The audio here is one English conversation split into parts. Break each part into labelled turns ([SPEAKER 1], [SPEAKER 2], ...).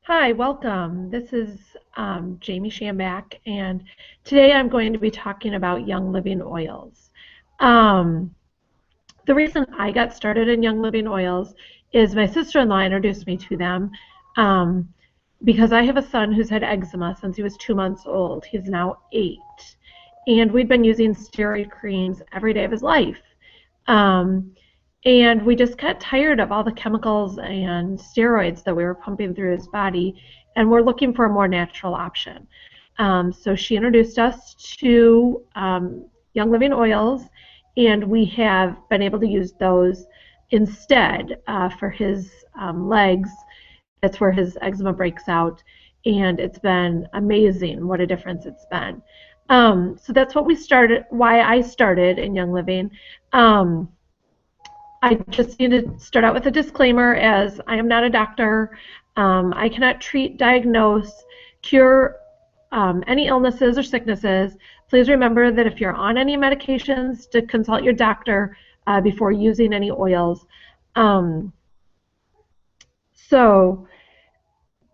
[SPEAKER 1] Hi, welcome. This is Jamie Shambach, and today I'm going to be talking about Young Living oils. Um, the reason I got started in Young Living oils is my sister-in-law introduced me to them um, because I have a son who's had eczema since he was 2 months old. He's now 8, and we'd been using steroid creams every day of his life. Um, and we just got tired of all the chemicals and steroids that we were pumping through his body, and we're looking for a more natural option. So she introduced us to Young Living oils, and we have been able to use those instead for his legs. That's where his eczema breaks out, and it's been amazing what a difference it's been. So that's why I started in Young Living. I just need to start out with a disclaimer as I am not a doctor. I cannot treat, diagnose, cure any illnesses or sicknesses. Please remember that if you're on any medications, to consult your doctor before using any oils. So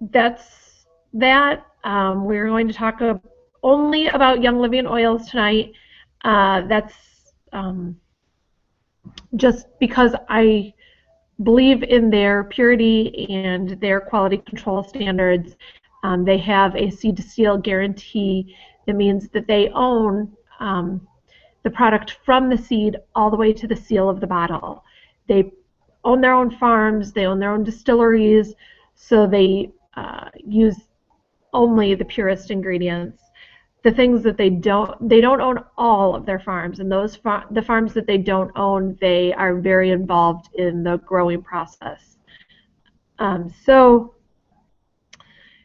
[SPEAKER 1] that's that. We're going to talk only about Young Living oils tonight. That's just because I believe in their purity and their quality control standards. They have a seed to seal guarantee. That means that they own the product from the seed all the way to the seal of the bottle. They own their own farms, they own their own distilleries, so they use only the purest ingredients. The things that they don't own all of their farms, and the farms that they don't own, they are very involved in the growing process. So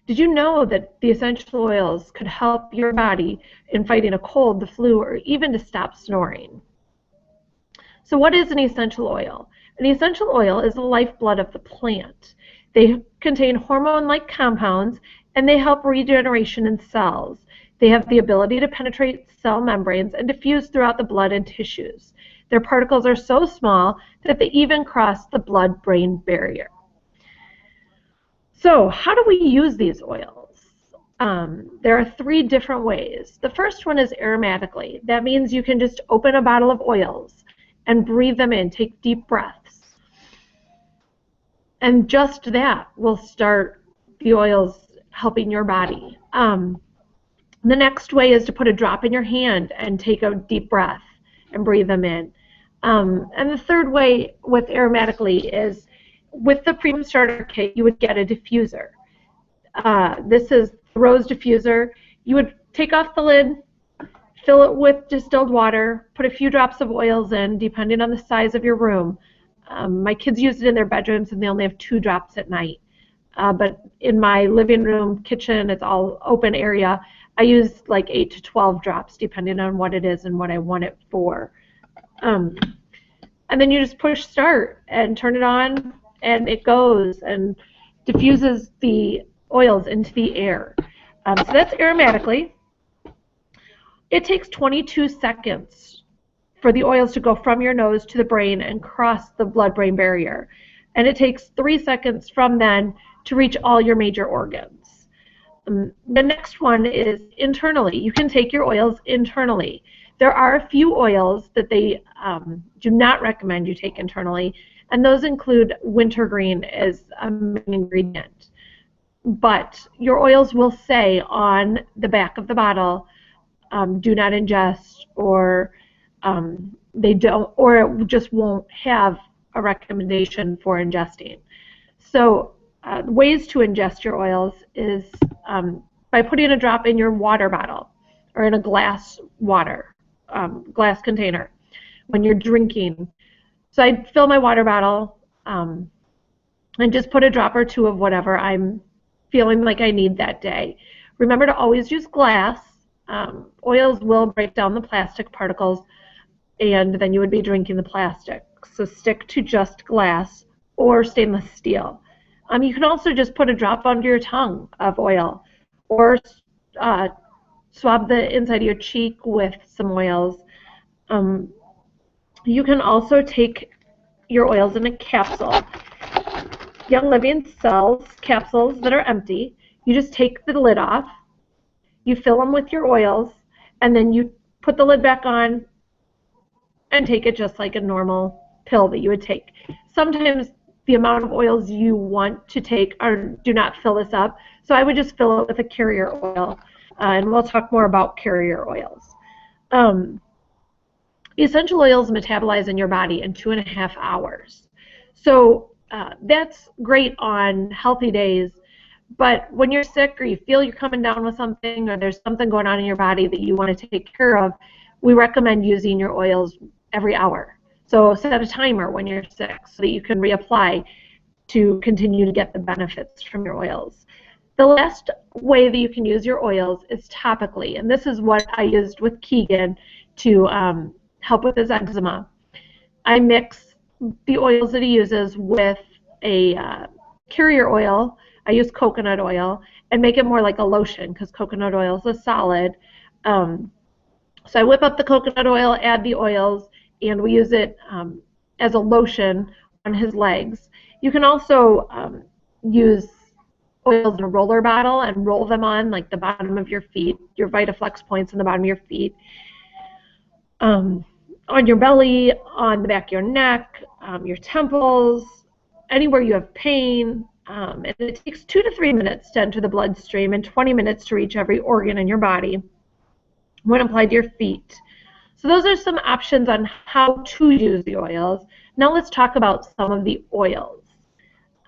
[SPEAKER 1] did you know that the essential oils could help your body in fighting a cold, the flu, or even to stop snoring? So what is an essential oil? An essential oil is the lifeblood of the plant. They contain hormone-like compounds, and they help regeneration in cells. They have the ability to penetrate cell membranes and diffuse throughout the blood and tissues. Their particles are so small that they even cross the blood-brain barrier. So how do we use these oils? There are 3 different ways. The first one is aromatically. That means you can just open a bottle of oils and breathe them in, take deep breaths. And just that will start the oils helping your body. The next way is to put a drop in your hand and take a deep breath and breathe them in. And the third way with aromatically is with the Premium Starter Kit, you would get a diffuser. This is the Rose diffuser. You would take off the lid, fill it with distilled water, put a few drops of oils in, depending on the size of your room. My kids use it in their bedrooms, and they only have 2 drops at night. But in my living room, kitchen, it's all open area. I use like 8 to 12 drops, depending on what it is and what I want it for. And then you just push start and turn it on, and it goes and diffuses the oils into the air. So that's aromatically. It takes 22 seconds for the oils to go from your nose to the brain and cross the blood-brain barrier. And it takes 3 seconds from then to reach all your major organs. The next one is internally. You can take your oils internally. There are a few oils that they do not recommend you take internally, and those include wintergreen as a main ingredient. But your oils will say on the back of the bottle, do not ingest, or they don't, or it just won't have a recommendation for ingesting. So ways to ingest your oils is by putting a drop in your water bottle or in a glass container when you're drinking. So I fill my water bottle and just put a drop or 2 of whatever I'm feeling like I need that day. Remember to always use glass. Oils will break down the plastic particles, and then you would be drinking the plastic. So stick to just glass or stainless steel. You can also just put a drop under your tongue of oil, or swab the inside of your cheek with some oils. You can also take your oils in a capsule Young Living cells, capsules that are empty. You just take the lid off, you fill them with your oils, and then you put the lid back on and take it just like a normal pill that you would take. Sometimes the amount of oils you want to take do not fill this up, so I would just fill it with a carrier oil, and we'll talk more about carrier oils. Essential oils metabolize in your body in 2.5 hours. So that's great on healthy days, but when you're sick or you feel you're coming down with something or there's something going on in your body that you want to take care of, we recommend using your oils every hour. So set a timer when you're sick so that you can reapply to continue to get the benefits from your oils. The last way that you can use your oils is topically, and this is what I used with Keegan to help with his eczema. I mix the oils that he uses with a carrier oil. I use coconut oil and make it more like a lotion because coconut oil is a solid. So I whip up the coconut oil, add the oils, and we use it as a lotion on his legs. You can also use oils in a roller bottle and roll them on like the bottom of your feet, your VitaFlex points in the bottom of your feet, on your belly, on the back of your neck, your temples, anywhere you have pain. And it takes 2 to 3 minutes to enter the bloodstream and 20 minutes to reach every organ in your body when applied to your feet. So those are some options on how to use the oils. Now let's talk about some of the oils.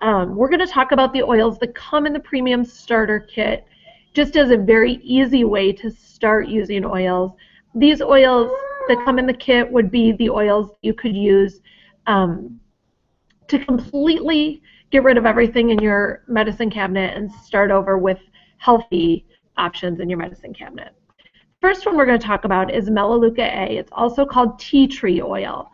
[SPEAKER 1] We're going to talk about the oils that come in the premium starter kit just as a very easy way to start using oils. These oils that come in the kit would be the oils you could use to completely get rid of everything in your medicine cabinet and start over with healthy options in your medicine cabinet. First one we're going to talk about is Melaleuca A. It's also called tea tree oil.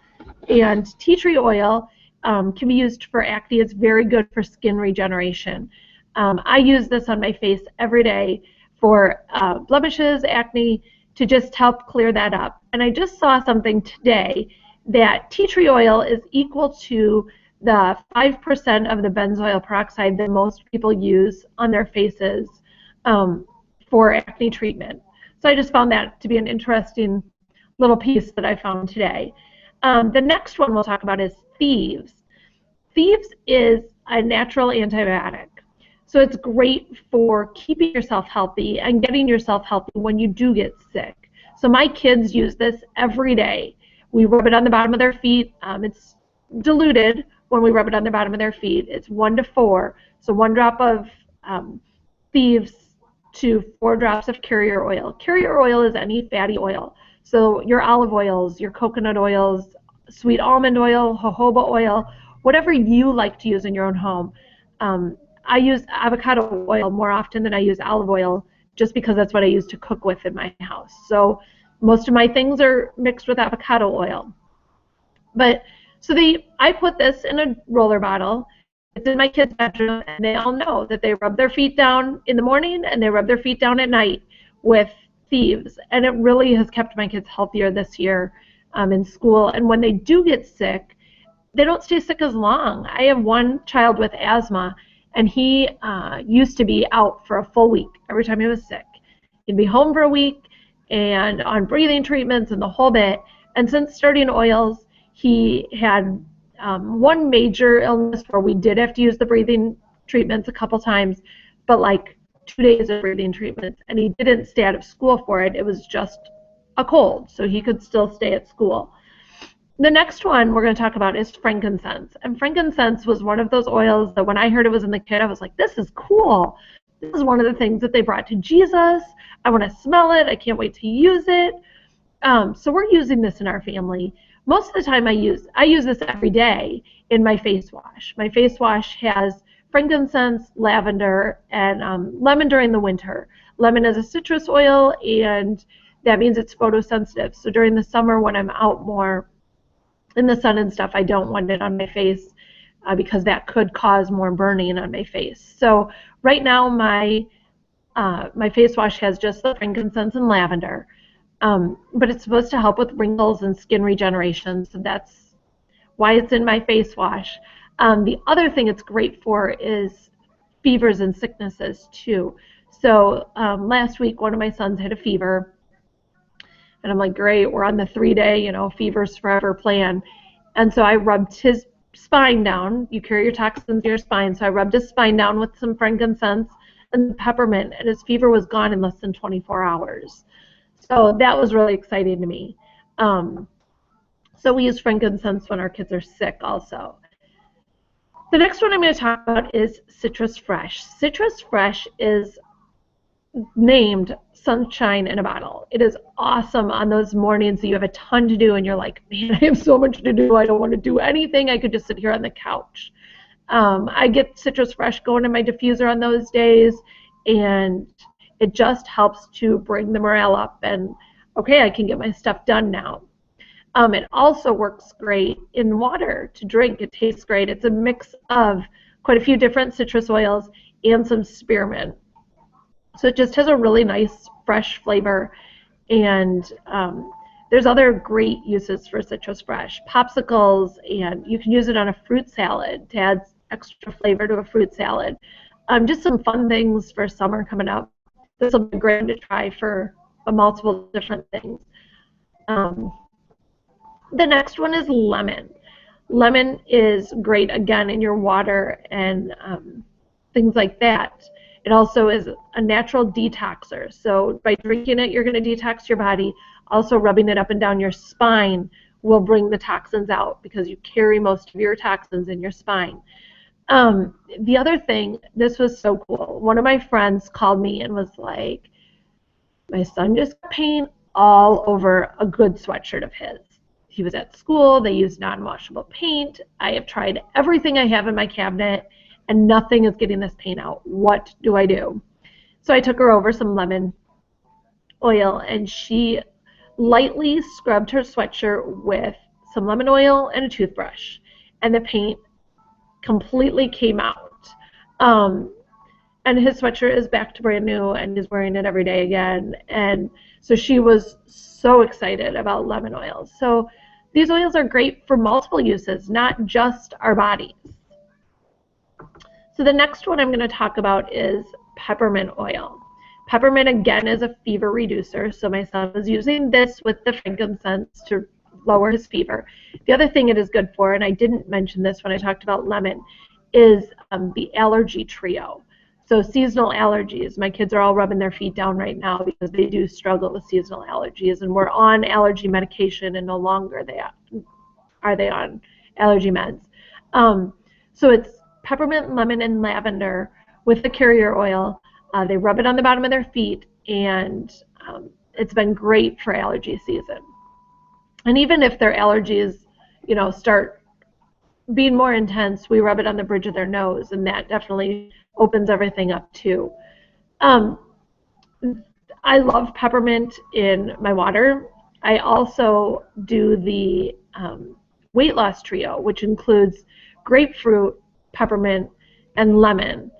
[SPEAKER 1] And tea tree oil can be used for acne. It's very good for skin regeneration. I use this on my face every day for blemishes, acne, to just help clear that up. And I just saw something today that tea tree oil is equal to the 5% of the benzoyl peroxide that most people use on their faces for acne treatment. So I just found that to be an interesting little piece that I found today. The next one we'll talk about is Thieves. Thieves is a natural antibiotic. So it's great for keeping yourself healthy and getting yourself healthy when you do get sick. So my kids use this every day. We rub it on the bottom of their feet. It's diluted when we rub it on the bottom of their feet. It's 1 to 4. So 1 drop of Thieves to 4 drops of carrier oil. Carrier oil is any fatty oil. So your olive oils, your coconut oils, sweet almond oil, jojoba oil, whatever you like to use in your own home. I use avocado oil more often than I use olive oil just because that's what I use to cook with in my house. So most of my things are mixed with avocado oil. I put this in a roller bottle. It's in my kids' bedroom, and they all know that they rub their feet down in the morning and they rub their feet down at night with Thieves. And it really has kept my kids healthier this year in school. And when they do get sick, they don't stay sick as long. I have one child with asthma, and he used to be out for a full week every time he was sick. He'd be home for a week and on breathing treatments and the whole bit. And since starting oils, he had one major illness where we did have to use the breathing treatments a couple times, but like 2 days of breathing treatments, and he didn't stay out of school for it. It was just a cold, so he could still stay at school. The next one we're going to talk about is frankincense. And frankincense was one of those oils that when I heard it was in the kit, I was like, this is cool. This is one of the things that they brought to Jesus. I want to smell it. I can't wait to use it. So we're using this in our family. Most of the time I use this every day in my face wash. My face wash has frankincense, lavender, and lemon during the winter. Lemon is a citrus oil, and that means it's photosensitive. So during the summer when I'm out more in the sun and stuff, I don't want it on my face because that could cause more burning on my face. So right now my face wash has just the frankincense and lavender, but it's supposed to help with wrinkles and skin regeneration, so that's why it's in my face wash. The other thing it's great for is fevers and sicknesses too. So last week, one of my sons had a fever, and I'm like, great, we're on the 3-day, fevers forever plan. And so I rubbed his spine down. You carry your toxins in your spine, so I rubbed his spine down with some frankincense and peppermint, and his fever was gone in less than 24 hours. So that was really exciting to me. So we use frankincense when our kids are sick also. The next one I'm going to talk about is Citrus Fresh. Citrus Fresh is named sunshine in a bottle. It is awesome on those mornings that you have a ton to do and you're like, man, I have so much to do. I don't want to do anything. I could just sit here on the couch. I get Citrus Fresh going in my diffuser on those days, and it just helps to bring the morale up and, okay, I can get my stuff done now. It also works great in water to drink. It tastes great. It's a mix of quite a few different citrus oils and some spearmint. So it just has a really nice, fresh flavor. And there's other great uses for Citrus Fresh. Popsicles, and you can use it on a fruit salad to add extra flavor to a fruit salad. Just some fun things for summer coming up. This will be great to try for multiple different things. The next one is lemon. Lemon is great, again, in your water and things like that. It also is a natural detoxer. So by drinking it, you're going to detox your body. Also, rubbing it up and down your spine will bring the toxins out because you carry most of your toxins in your spine. The other thing, this was so cool. One of my friends called me and was like, my son just got paint all over a good sweatshirt of his. He was at school. They used non-washable paint. I have tried everything I have in my cabinet, and nothing is getting this paint out. What do I do? So I took her over some lemon oil, and she lightly scrubbed her sweatshirt with some lemon oil and a toothbrush, and the paint completely came out. And his sweatshirt is back to brand new, and he's wearing it every day again. And so she was so excited about lemon oils. So these oils are great for multiple uses, not just our bodies. So the next one I'm going to talk about is peppermint oil. Peppermint, again, is a fever reducer. So my son was using this with the frankincense to lower his fever. The other thing it is good for, and I didn't mention this when I talked about lemon, is the allergy trio. So seasonal allergies. My kids are all rubbing their feet down right now because they do struggle with seasonal allergies, and we're on allergy medication, and no longer are they on allergy meds. So it's peppermint, lemon, and lavender with the carrier oil. They rub it on the bottom of their feet, and it's been great for allergy season. And even if their allergies, start being more intense, we rub it on the bridge of their nose, and that definitely opens everything up too. I love peppermint in my water. I also do the weight loss trio, which includes grapefruit, peppermint, and lemon.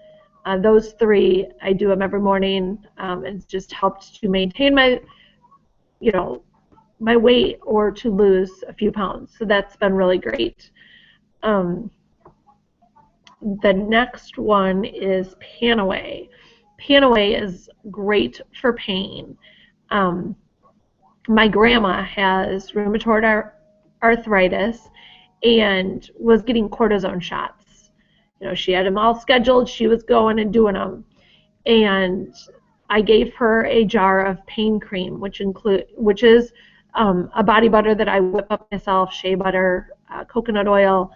[SPEAKER 1] Those three, I do them every morning. It's just helped to maintain my, my weight or to lose a few pounds. So that's been really great. The next one is Panaway. Panaway is great for pain. My grandma has rheumatoid arthritis and was getting cortisone shots. She had them all scheduled. She was going and doing them. And I gave her a jar of pain cream, which is a body butter that I whip up myself, shea butter, coconut oil,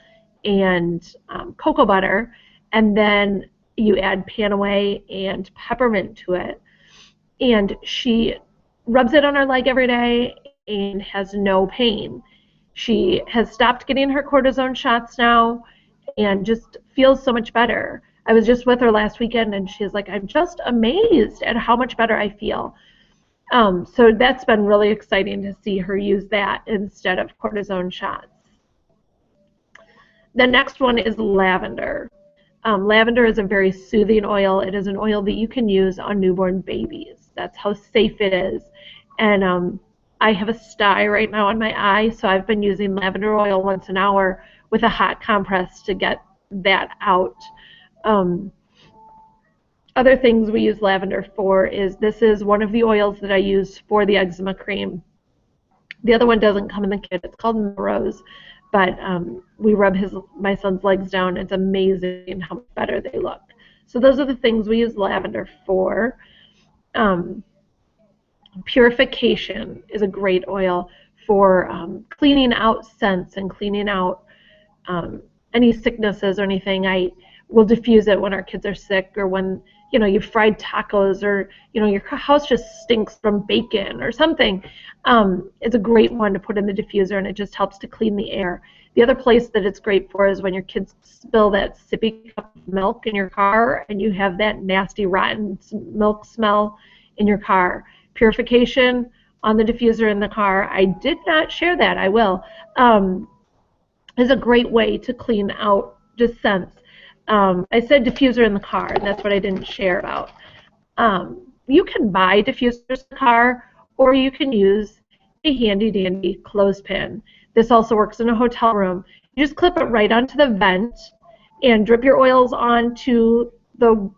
[SPEAKER 1] and cocoa butter, and then you add Panaway and peppermint to it, and she rubs it on her leg every day and has no pain. She has stopped getting her cortisone shots now and just feels so much better. I was just with her last weekend, and she's like, I'm just amazed at how much better I feel. So that's been really exciting to see her use that instead of cortisone shots. The next one is lavender. Lavender is a very soothing oil. It is an oil that you can use on newborn babies. That's how safe it is. And I have a sty right now on my eye, so I've been using lavender oil once an hour with a hot compress to get that out. Other things we use lavender for is, this is one of the oils that I use for the eczema cream. The other one doesn't come in the kit. It's called Melrose, but we rub my son's legs down. It's amazing how much better they look. So those are the things we use lavender for. Purification is a great oil for cleaning out scents and cleaning out any sicknesses or anything. I will diffuse it when our kids are sick, or when you've fried tacos, or your house just stinks from bacon or something. It's a great one to put in the diffuser, and it just helps to clean the air. The other place that it's great for is when your kids spill that sippy cup of milk in your car and you have that nasty rotten milk smell in your car. Purification on the diffuser in the car, I did not share that, I will, is a great way to clean out just scents. I said diffuser in the car, and that's what I didn't share about. You can buy diffusers in the car, or you can use a handy-dandy clothespin. This also works in a hotel room. You just clip it right onto the vent and drip your oils onto the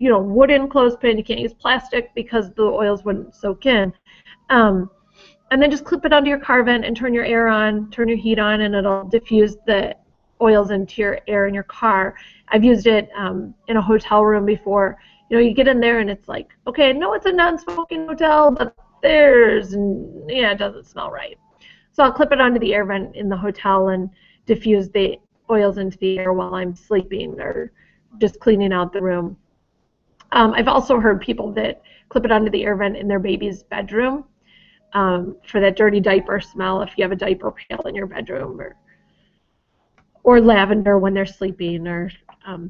[SPEAKER 1] wooden clothespin. You can't use plastic because the oils wouldn't soak in. And then just clip it onto your car vent and turn your air on, turn your heat on, and it'll diffuse the oils into your air in your car. I've used it in a hotel room before. You get in there and it's like, okay, no, it's a non-smoking hotel, but it doesn't smell right. So I'll clip it onto the air vent in the hotel and diffuse the oils into the air while I'm sleeping or just cleaning out the room. I've also heard people that clip it onto the air vent in their baby's bedroom for that dirty diaper smell, if you have a diaper pail in your bedroom, or lavender when they're sleeping, or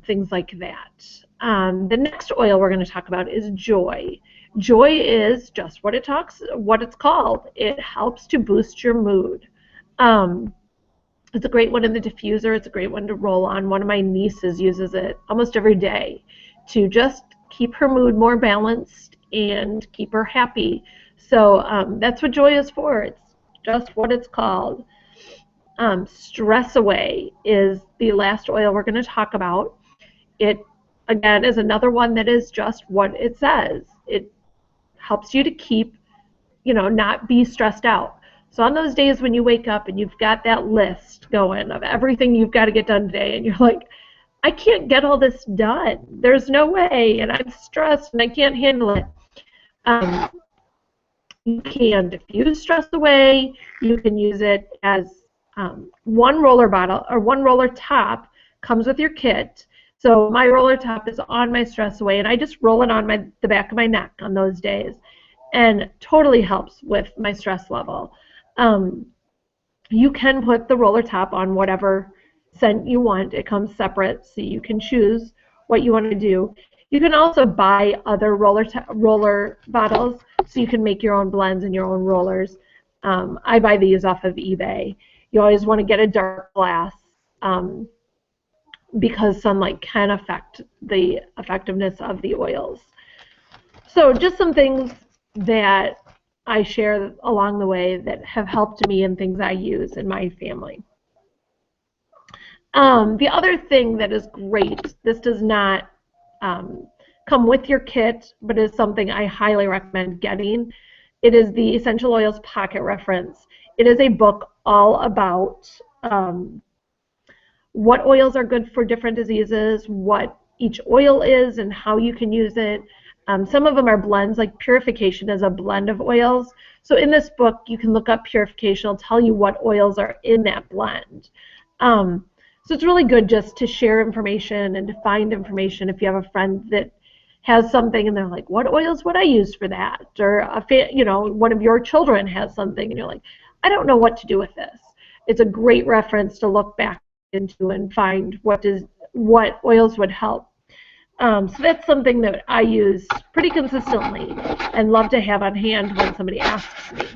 [SPEAKER 1] things like that. The next oil we're going to talk about is Joy. Joy is just what it's called. It helps to boost your mood. It's a great one in the diffuser. It's a great one to roll on. One of my nieces uses it almost every day to just keep her mood more balanced and keep her happy. So that's what Joy is for. It's just what it's called. Stress Away is the last oil we're going to talk about. It, again, is another one that is just what it says. It helps you to keep, not be stressed out. So on those days when you wake up and you've got that list going of everything you've got to get done today, and you're like, I can't get all this done. There's no way, and I'm stressed and I can't handle it. You can diffuse stress away. You can use it as one roller bottle or one roller top comes with your kit. So my roller top is on my Stress Away, and I just roll it on the back of my neck on those days, and totally helps with my stress level. You can put the roller top on whatever scent you want. It comes separate, so you can choose what you want to do. You can also buy other roller bottles, so you can make your own blends and your own rollers. I buy these off of eBay. You always want to get a dark glass because sunlight can affect the effectiveness of the oils. So just some things that I share along the way that have helped me and things I use in my family. The other thing that is great, this does not come with your kit, but is something I highly recommend getting. It is the Essential Oils Pocket Reference. It is a book all about what oils are good for different diseases, what each oil is, and how you can use it. Some of them are blends, like Purification is a blend of oils. So in this book, you can look up Purification. It'll tell you what oils are in that blend. So it's really good just to share information and to find information if you have a friend that has something and they're like, what oils would I use for that? Or one of your children has something and you're like, I don't know what to do with this. It's a great reference to look back into and find what oils would help. So that's something that I use pretty consistently and love to have on hand when somebody asks me.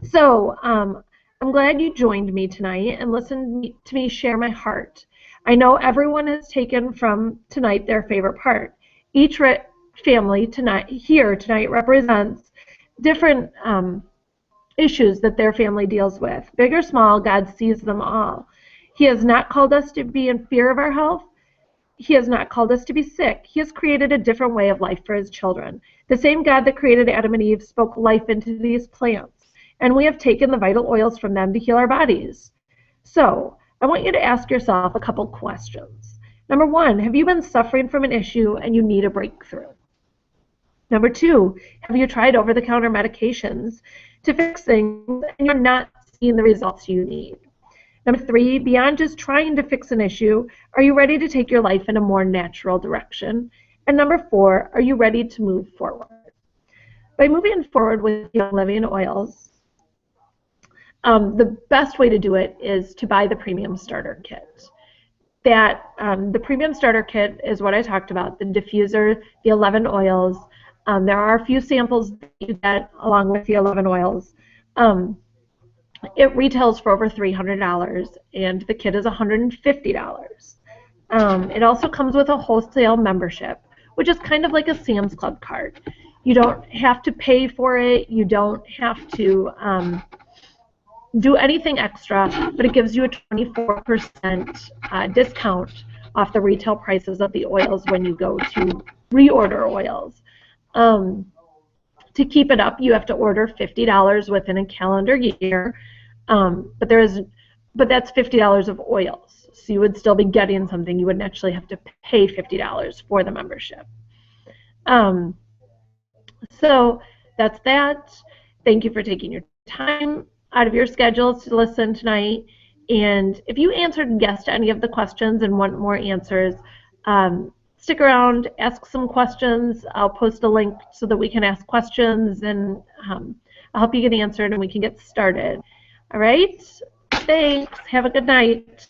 [SPEAKER 1] So I'm glad you joined me tonight and listened to me share my heart. I know everyone has taken from tonight their favorite part. Each family tonight represents different issues that their family deals with. Big or small, God sees them all. He has not called us to be in fear of our health. He has not called us to be sick. He has created a different way of life for his children. The same God that created Adam and Eve spoke life into these plants, and we have taken the vital oils from them to heal our bodies. So, I want you to ask yourself a couple questions. Number one, have you been suffering from an issue and you need a breakthrough? Number two, have you tried over-the-counter medications to fix things and you're not seeing the results you need? Number three, beyond just trying to fix an issue, are you ready to take your life in a more natural direction? And number four, are you ready to move forward? By moving forward with Young Living oils, the best way to do it is to buy the Premium Starter Kit. The Premium Starter Kit is what I talked about, the diffuser, the 11 oils. There are a few samples that you get along with the 11 oils. It retails for over $300, and the kit is $150. It also comes with a wholesale membership, which is kind of like a Sam's Club card. You don't have to pay for it. You don't have to do anything extra, but it gives you a 24% discount off the retail prices of the oils when you go to reorder oils. To keep it up, you have to order $50 within a calendar year, but that's $50 of oils, so you would still be getting something. You wouldn't actually have to pay $50 for the membership. So that's that. Thank you for taking your time out of your schedules to listen tonight. And if you answered yes to any of the questions and want more answers, stick around, ask some questions. I'll post a link so that we can ask questions, and I'll help you get answered and we can get started. All right? Thanks. Have a good night.